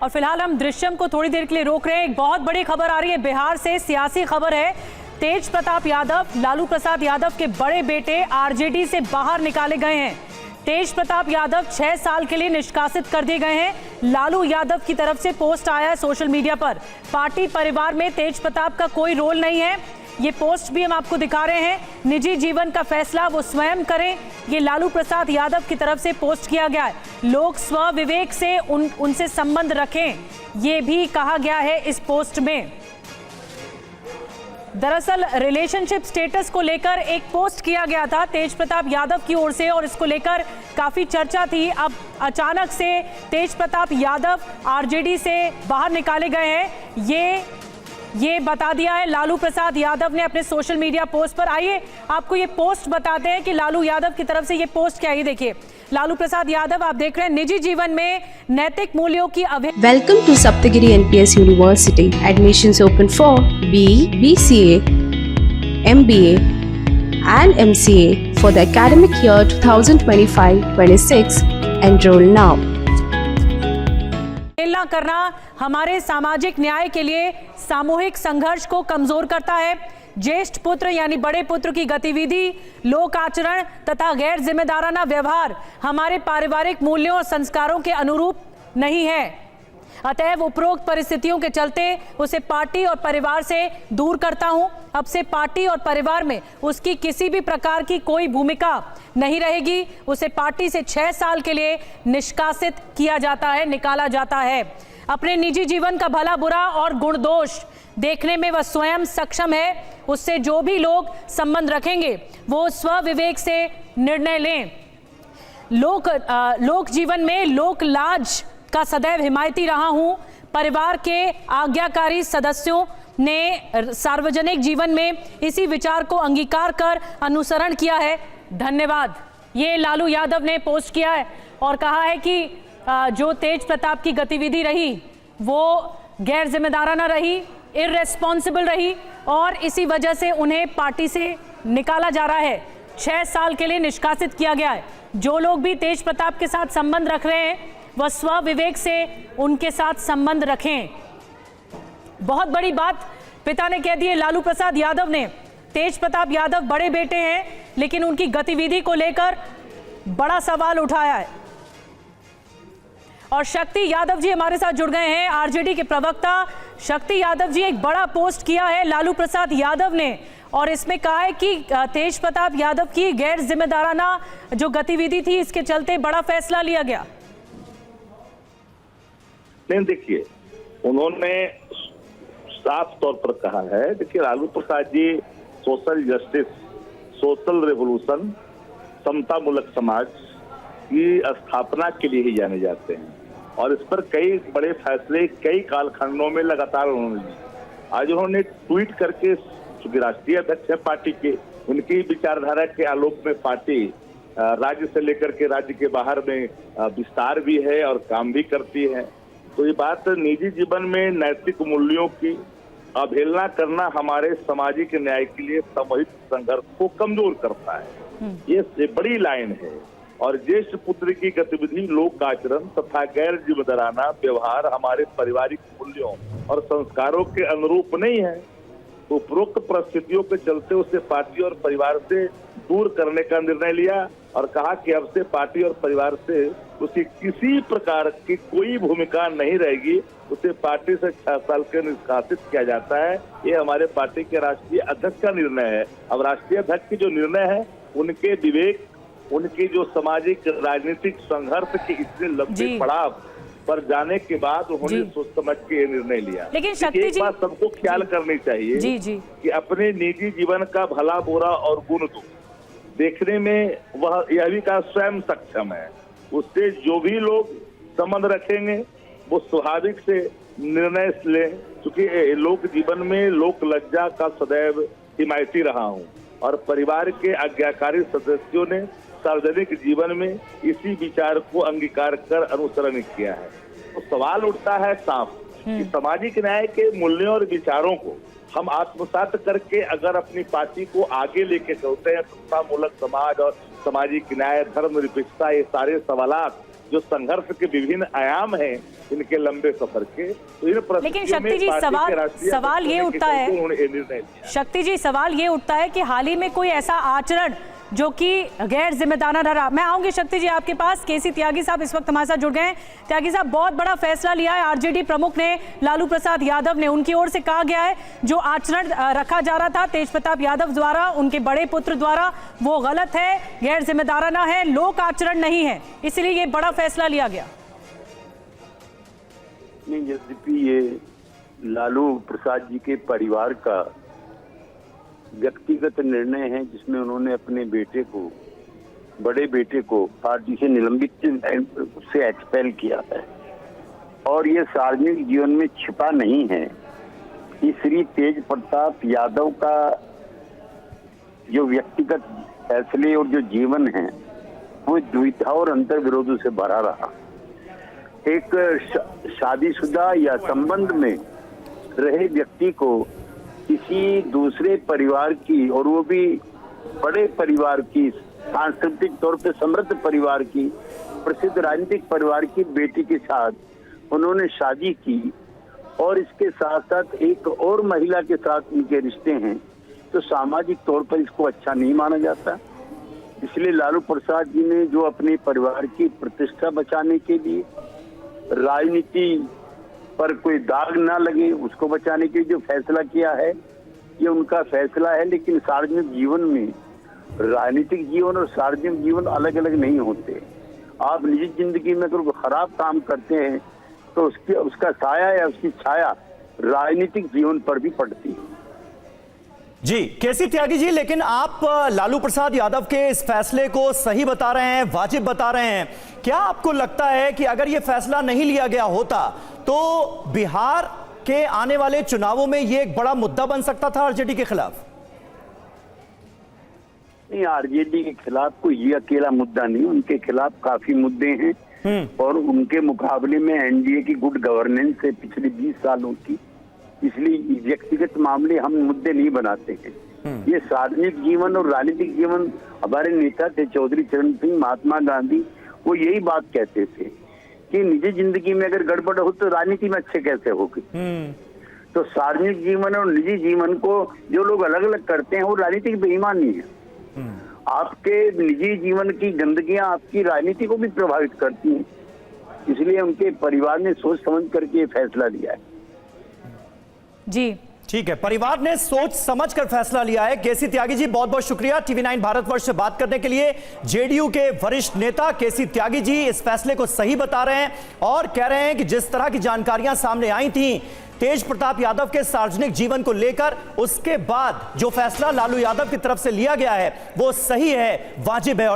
और फिलहाल हम दृश्यम को थोड़ी देर के लिए रोक रहे हैं। एक बहुत बड़ी खबर आ रही है बिहार से, सियासी खबर है। तेज प्रताप यादव, लालू प्रसाद यादव के बड़े बेटे आरजेडी से बाहर निकाले गए हैं। तेज प्रताप यादव 6 साल के लिए निष्कासित कर दिए गए हैं। लालू यादव की तरफ से पोस्ट आया है सोशल मीडिया पर। पार्टी परिवार में तेज प्रताप का कोई रोल नहीं है। ये पोस्ट भी हम आपको दिखा रहे हैं। निजी जीवन का फैसला वो स्वयं करें, ये लालू प्रसाद यादव की तरफ से पोस्ट किया गया है। लोग स्व विवेक से उनसे संबंध रखें, ये भी कहा गया है इस पोस्ट में। दरअसल रिलेशनशिप स्टेटस को लेकर एक पोस्ट किया गया था तेज प्रताप यादव की ओर से और इसको लेकर काफी चर्चा थी। अब अचानक से तेज प्रताप यादव आरजेडी से बाहर निकाले गए हैं, ये बता दिया है लालू प्रसाद यादव ने अपने सोशल मीडिया पोस्ट पर। आइए आपको ये पोस्ट बताते हैं कि लालू यादव की तरफ से ये पोस्ट क्या है। देखिए, लालू प्रसाद यादव, आप देख रहे हैं, निजी जीवन में नैतिक मूल्यों की welcome to Saptagiri NPS university. Admissions open for BE, BCA, MBA and MCA for the academic year 2025-26. Enroll now. करना हमारे सामाजिक न्याय के लिए सामूहिक संघर्ष को कमजोर करता है। ज्येष्ठ पुत्र यानी बड़े पुत्र की गतिविधि, लोक आचरण तथा गैर जिम्मेदाराना व्यवहार हमारे पारिवारिक मूल्यों और संस्कारों के अनुरूप नहीं है। अतएव उपरोक्त परिस्थितियों के चलते उसे पार्टी और परिवार से दूर करता हूं। अब से पार्टी और परिवार में उसकी किसी भी प्रकार की कोई भूमिका नहीं रहेगी। उसे पार्टी से 6 साल के लिए निष्कासित किया जाता है, निकाला जाता है। अपने निजी जीवन का भला बुरा और गुण दोष देखने में वह स्वयं सक्षम है। उससे जो भी लोग संबंध रखेंगे वो स्व विवेक से निर्णय लें। लोक जीवन में लोक लाज का सदैव हिमायती रहा हूं। परिवार के आज्ञाकारी सदस्यों ने सार्वजनिक जीवन में इसी विचार को अंगीकार कर अनुसरण किया है। धन्यवाद। ये लालू यादव ने पोस्ट किया है और कहा है कि जो तेज प्रताप की गतिविधि रही वो गैर जिम्मेदाराना रही, इररेस्पॉन्सिबल रही और इसी वजह से उन्हें पार्टी से निकाला जा रहा है। 6 साल के लिए निष्कासित किया गया है। जो लोग भी तेज प्रताप के साथ संबंध रख रहे हैं वह स्व विवेक से उनके साथ संबंध रखें। बहुत बड़ी बात पिता ने कह दी है लालू प्रसाद यादव ने। तेज प्रताप यादव बड़े बेटे हैं, लेकिन उनकी गतिविधि को लेकर बड़ा सवाल उठाया है। और शक्ति यादव जी हमारे साथ जुड़ गए हैं, आरजेडी के प्रवक्ता। शक्ति यादव जी, एक बड़ा पोस्ट किया है लालू प्रसाद यादव ने और इसमें कहा है कि तेज प्रताप यादव की गैर जिम्मेदाराना जो गतिविधि थी, इसके चलते बड़ा फैसला लिया गया। नहीं, देखिए, उन्होंने साफ तौर पर कहा है, देखिए Lalu Prasad ji social justice, social revolution, समतामूलक समाज की स्थापना के लिए ही जाने जाते हैं और इस पर कई बड़े फैसले कई कालखंडों में लगातार उन्होंने लिए। आज उन्होंने ट्वीट करके, चूंकि राष्ट्रीय अध्यक्ष है पार्टी के, उनकी विचारधारा के आलोक में पार्टी राज्य से लेकर के राज्य के बाहर में विस्तार भी है और काम भी करती है। तो ये बात निजी जीवन में नैतिक मूल्यों की अवहेलना करना हमारे सामाजिक न्याय के लिए सामूहिक संघर्ष को कमजोर करता है। ये बड़ी लाइन है। और ज्येष्ठ पुत्र की गतिविधि, लोक आचरण तथा गैर जिम्मेदाराना व्यवहार हमारे पारिवारिक मूल्यों और संस्कारों के अनुरूप नहीं है। तो उपरोक्त परिस्थितियों के चलते उसे पार्टी और परिवार से दूर करने का निर्णय लिया और कहा कि अब से पार्टी और परिवार से उसकी किसी प्रकार की कोई भूमिका नहीं रहेगी। उसे पार्टी से 6 साल के निष्कासित किया जाता है। ये हमारे पार्टी के राष्ट्रीय अध्यक्ष का निर्णय है। अब राष्ट्रीय अध्यक्ष की जो निर्णय है, उनके विवेक, उनकी जो सामाजिक राजनीतिक संघर्ष की इतने लंबे पड़ाव पर जाने के बाद उन्होंने सोच समझ के ये निर्णय लिया। लेकिन शक्ति जी, एक बात सबको ख्याल करनी चाहिए कि अपने निजी जीवन का भला बुरा और गुण दोष देखने में वह यह भी का स्वयं सक्षम है। उससे जो भी लोग संबंध रखेंगे वो स्वाभाविक से निर्णय लें, क्योंकि लोक जीवन में लोक लज्जा का सदैव हिमायती रहा हूँ और परिवार के आज्ञाकारी सदस्यों ने सार्वजनिक जीवन में इसी विचार को अंगीकार कर अनुसरण किया है। तो सवाल उठता है साफ कि सामाजिक न्याय के मूल्यों और विचारों को हम आत्मसात करके अगर अपनी पार्टी को आगे लेके चलते हैं, समतामूलक समाज और सामाजिक न्याय, धर्मनिरपेक्षता, ये सारे सवालात जो संघर्ष के विभिन्न आयाम हैं, इनके लंबे सफर के। तो इन लेकिन शक्ति जी सवाल ये उठता है, शक्ति जी सवाल ये उठता है कि हाल ही में कोई ऐसा आचरण जो कि गैर जिम्मेदाराना रहा। मैं आऊंगी शक्ति जी आपके पास। केसी त्यागी साहब इस वक्त हमारे साथ जुड़ गए हैं। त्यागी साहब, बहुत बड़ा फैसला लिया है आरजेडी प्रमुख ने, लालू प्रसाद यादव ने। उनकी ओर से कहा गया है जो आचरण रखा जा रहा था तेज प्रताप यादव द्वारा, उनके बड़े पुत्र द्वारा, वो गलत है, गैर जिम्मेदाराना है, लोक आचरण नहीं है, इसलिए ये बड़ा फैसला लिया गया। नहीं, यद्यपि ये लालू प्रसाद जी के परिवार का व्यक्तिगत निर्णय है जिसमें उन्होंने अपने बेटे को, बड़े बेटे को पार्टी से निलंबित से एक्सपेल किया है और ये सार्वजनिक जीवन में छिपा नहीं है कि श्री तेज प्रताप यादव का जो व्यक्तिगत फैसले और जो जीवन है वो द्विधा और अंतर विरोधों से भरा रहा। एक शादीशुदा या संबंध में रहे व्यक्ति को किसी दूसरे परिवार की, और वो भी बड़े परिवार की, सांस्कृतिक तौर पे समृद्ध परिवार की, प्रसिद्ध राजनीतिक परिवार की बेटी के साथ उन्होंने शादी की और इसके साथ साथ एक और महिला के साथ उनके रिश्ते हैं, तो सामाजिक तौर पर इसको अच्छा नहीं माना जाता। इसलिए लालू प्रसाद जी ने जो अपने परिवार की प्रतिष्ठा बचाने के लिए, राजनीति पर कोई दाग ना लगे उसको बचाने के लिए जो फैसला किया है, ये उनका फैसला है। लेकिन सार्वजनिक जीवन में राजनीतिक जीवन और सार्वजनिक जीवन अलग अलग नहीं होते। आप निजी जिंदगी में अगर खराब काम करते हैं तो उसका साया या उसकी छाया राजनीतिक जीवन पर भी पड़ती है। जी केसी त्यागी जी, लेकिन आप लालू प्रसाद यादव के इस फैसले को सही बता रहे हैं, वाजिब बता रहे हैं। क्या आपको लगता है कि अगर यह फैसला नहीं लिया गया होता तो बिहार के आने वाले चुनावों में यह एक बड़ा मुद्दा बन सकता था आरजेडी के खिलाफ? नहीं, आरजेडी के खिलाफ कोई ये अकेला मुद्दा नहीं, उनके खिलाफ काफी मुद्दे हैं और उनके मुकाबले में एनडीए की गुड गवर्नेंस है पिछले 20 सालों की। इसलिए व्यक्तिगत मामले हम मुद्दे नहीं बनाते हैं। ये सार्वजनिक जीवन और राजनीतिक जीवन, हमारे नेता थे चौधरी चरण सिंह, महात्मा गांधी, वो यही बात कहते थे कि निजी जिंदगी में अगर गड़बड़ हो तो राजनीति में अच्छे कैसे होगी। तो सार्वजनिक जीवन और निजी जीवन को जो लोग अलग अलग करते हैं वो राजनीतिक बेईमानी है। आपके निजी जीवन की गंदगियां आपकी राजनीति को भी प्रभावित करती हैं। इसलिए उनके परिवार ने सोच समझ करके ये फैसला लिया है। जी ठीक है, परिवार ने सोच समझकर फैसला लिया है। केसी त्यागी जी, बहुत बहुत शुक्रिया TV9 भारतवर्ष से बात करने के लिए। जेडीयू के वरिष्ठ नेता केसी त्यागी जी इस फैसले को सही बता रहे हैं और कह रहे हैं कि जिस तरह की जानकारियां सामने आई थी तेज प्रताप यादव के सार्वजनिक जीवन को लेकर, उसके बाद जो फैसला लालू यादव की तरफ से लिया गया है वो सही है, वाजिब है और